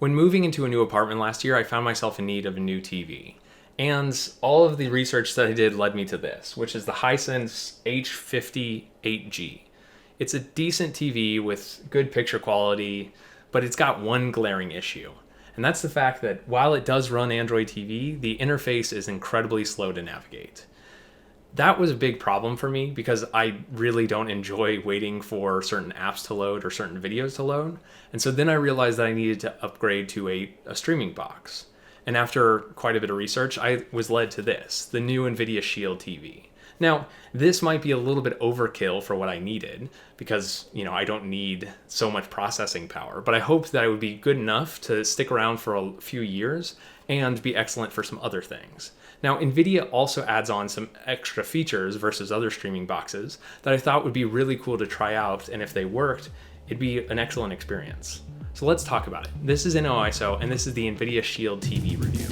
When moving into a new apartment last year, I found myself in need of a new TV. And all of the research that I did led me to this, which is the Hisense H50 It's a decent TV with good picture quality, but it's got one glaring issue. And that's the fact that while it does run Android TV, the interface is incredibly slow to navigate. That was a big problem for me because I really don't enjoy waiting for certain apps to load or certain videos to load. And so then I realized that I needed to upgrade to a streaming box. And after quite a bit of research, I was led to this, the new Nvidia Shield TV. Now, this might be a little bit overkill for what I needed because, I don't need so much processing power, but I hoped that it would be good enough to stick around for a few years and be excellent for some other things. Now, Nvidia also adds on some extra features versus other streaming boxes that I thought would be really cool to try out, and if they worked, it'd be an excellent experience. So let's talk about it. This is NOISO, and this is the Nvidia Shield TV review.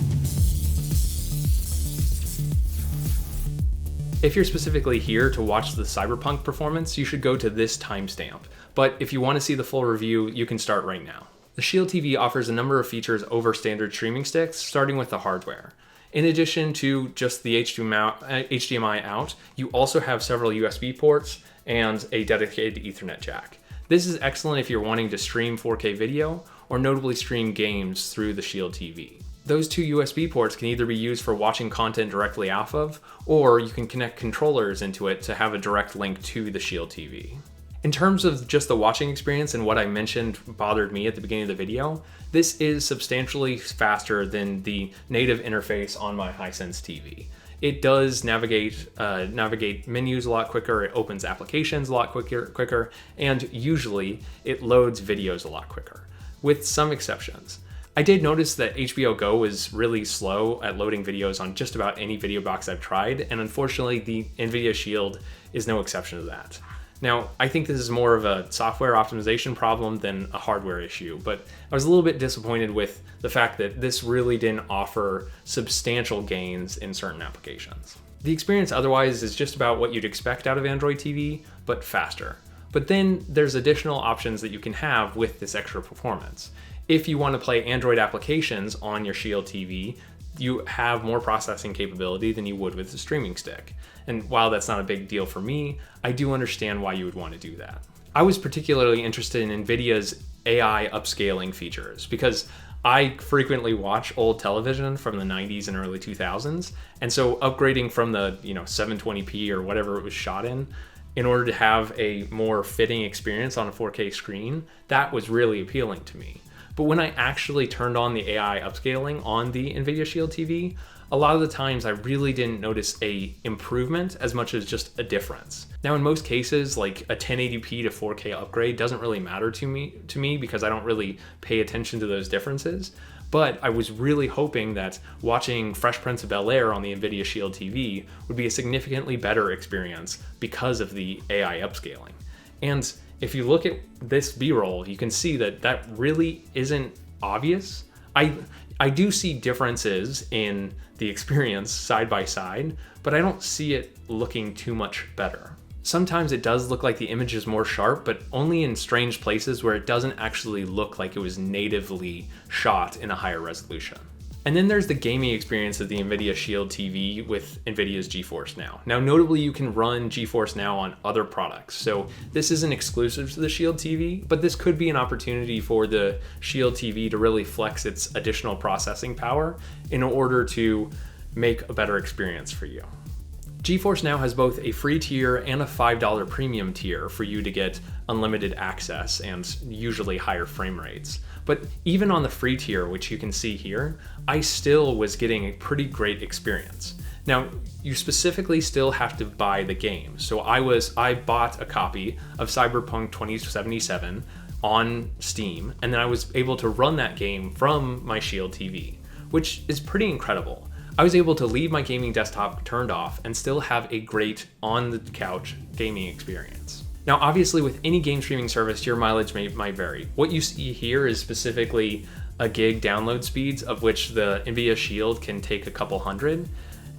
If you're specifically here to watch the Cyberpunk performance, you should go to this timestamp. But if you want to see the full review, you can start right now. The Shield TV offers a number of features over standard streaming sticks, starting with the hardware. In addition to just the HDMI out, you also have several USB ports and a dedicated Ethernet jack. This is excellent if you're wanting to stream 4K video or notably stream games through the Shield TV. Those two USB ports can either be used for watching content directly off of, or you can connect controllers into it to have a direct link to the Shield TV. In terms of just the watching experience and what I mentioned bothered me at the beginning of the video, this is substantially faster than the native interface on my Hisense TV. It does navigate menus a lot quicker, it opens applications a lot quicker, and usually it loads videos a lot quicker, with some exceptions. I did notice that HBO Go is really slow at loading videos on just about any video box I've tried, and unfortunately the Nvidia Shield is no exception to that. Now, I think this is more of a software optimization problem than a hardware issue, but I was a little bit disappointed with the fact that this really didn't offer substantial gains in certain applications. The experience otherwise is just about what you'd expect out of Android TV, but faster. But then there's additional options that you can have with this extra performance. If you want to play Android applications on your Shield TV, you have more processing capability than you would with the streaming stick. And while that's not a big deal for me, I do understand why you would want to do that. I was particularly interested in Nvidia's AI upscaling features because I frequently watch old television from the 90s and early 2000s. And so upgrading from the 720p or whatever it was shot in order to have a more fitting experience on a 4K screen, that was really appealing to me. But when I actually turned on the AI upscaling on the Nvidia Shield TV, a lot of the times I really didn't notice a improvement as much as just a difference. Now in most cases, like a 1080p to 4K upgrade doesn't really matter to me because I don't really pay attention to those differences. But I was really hoping that watching Fresh Prince of Bel-Air on the Nvidia Shield TV would be a significantly better experience because of the AI upscaling. And if you look at this B-roll, you can see that that really isn't obvious. I do see differences in the experience side by side, but I don't see it looking too much better. Sometimes it does look like the image is more sharp, but only in strange places where it doesn't actually look like it was natively shot in a higher resolution. And then there's the gaming experience of the Nvidia Shield TV with Nvidia's GeForce Now. Now, notably, you can run GeForce Now on other products. So this isn't exclusive to the Shield TV, but this could be an opportunity for the Shield TV to really flex its additional processing power in order to make a better experience for you. GeForce Now has both a free tier and a $5 premium tier for you to get unlimited access and usually higher frame rates. But even on the free tier, which you can see here, I still was getting a pretty great experience. Now, you specifically still have to buy the game. So I bought a copy of Cyberpunk 2077 on Steam, and then I was able to run that game from my Shield TV, which is pretty incredible. I was able to leave my gaming desktop turned off and still have a great on-the-couch gaming experience. Now, obviously, with any game streaming service, your mileage might vary. What you see here is specifically a gig download speeds, of which the Nvidia Shield can take a couple hundred.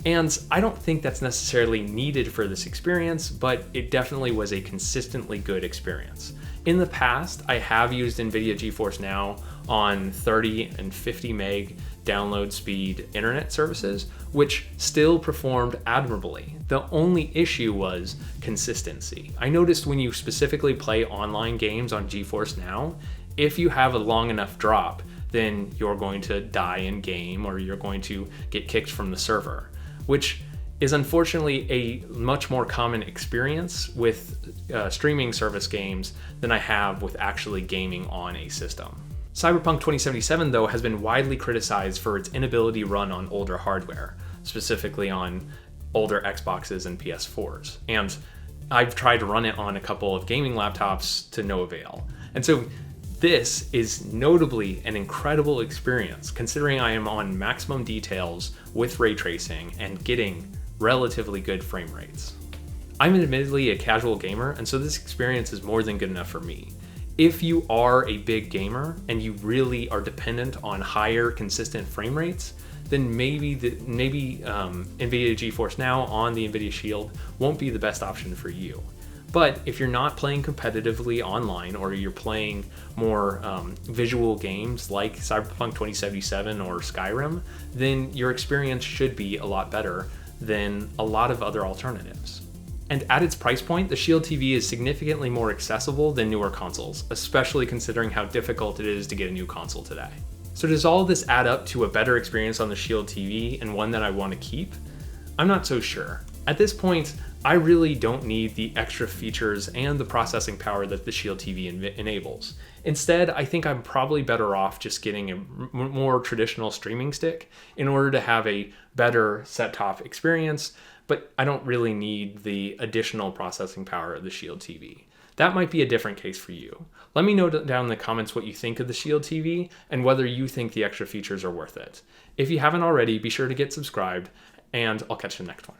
And I don't think that's necessarily needed for this experience, but it definitely was a consistently good experience. In the past, I have used Nvidia GeForce Now on 30 and 50 meg download speed internet services, which still performed admirably. The only issue was consistency. I noticed when you specifically play online games on GeForce Now, if you have a long enough drop, then you're going to die in game or you're going to get kicked from the server, which is unfortunately a much more common experience with streaming service games than I have with actually gaming on a system. Cyberpunk 2077, though, has been widely criticized for its inability to run on older hardware, specifically on older Xboxes and PS4s. And I've tried to run it on a couple of gaming laptops to no avail. And so this is notably an incredible experience, considering I am on maximum details with ray tracing and getting relatively good frame rates. I'm admittedly a casual gamer, and so this experience is more than good enough for me. If you are a big gamer and you really are dependent on higher consistent frame rates, then maybe Nvidia GeForce Now on the Nvidia Shield won't be the best option for you. But if you're not playing competitively online, or you're playing more visual games like Cyberpunk 2077 or Skyrim, then your experience should be a lot better than a lot of other alternatives. And at its price point, the Shield TV is significantly more accessible than newer consoles, especially considering how difficult it is to get a new console today. So does all of this add up to a better experience on the Shield TV and one that I want to keep? I'm not so sure. At this point, I really don't need the extra features and the processing power that the Shield TV enables. Instead, I think I'm probably better off just getting a more traditional streaming stick in order to have a better set-top experience, but I don't really need the additional processing power of the Shield TV. That might be a different case for you. Let me know down in the comments what you think of the Shield TV and whether you think the extra features are worth it. If you haven't already, be sure to get subscribed, and I'll catch you in the next one.